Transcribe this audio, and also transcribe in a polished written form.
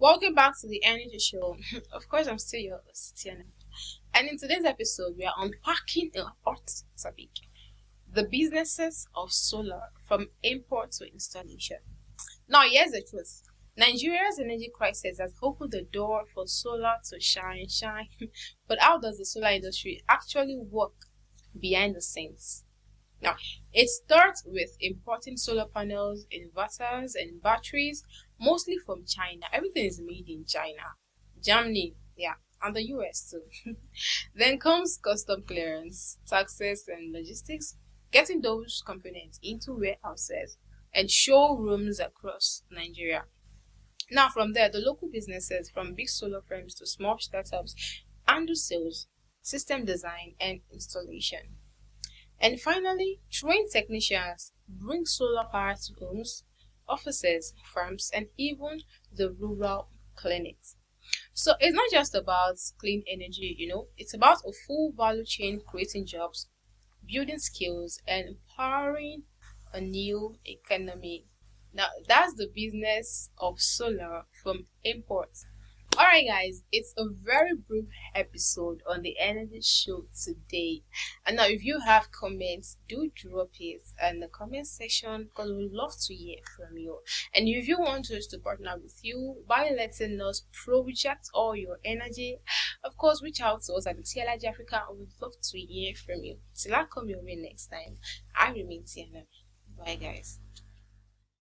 Welcome back to the Energy Show. Of course, I'm still your host, Tiana. And in today's episode, we are unpacking a hot topic: the businesses of solar from import to installation. Now, here's the truth: Nigeria's energy crisis has opened the door for solar to shine. But how does the solar industry actually work behind the scenes? Now, it starts with importing solar panels, inverters, and batteries, mostly from China. Everything is made in China, Germany, yeah, and the US too. Then comes custom clearance, taxes, and logistics, getting those components into warehouses and showrooms across Nigeria. Now, from there, the local businesses, from big solar firms to small startups, handle sales, system design, and installation. And finally, trained technicians bring solar power to homes, offices, farms, and even the rural clinics. So it's not just about clean energy, it's about a full value chain, creating jobs, building skills, and empowering a new economy. Now, that's the business of solar from imports. Alright, guys, it's a very brief episode on the energy show today. And now, if you have comments, do drop it in the comment section because we would love to hear from you. And if you want us to partner with you by letting us project all your energy, of course, reach out to us at the TLIG Africa. We would love to hear from you. Till I come your way next time, I remain Tiana. Bye, guys.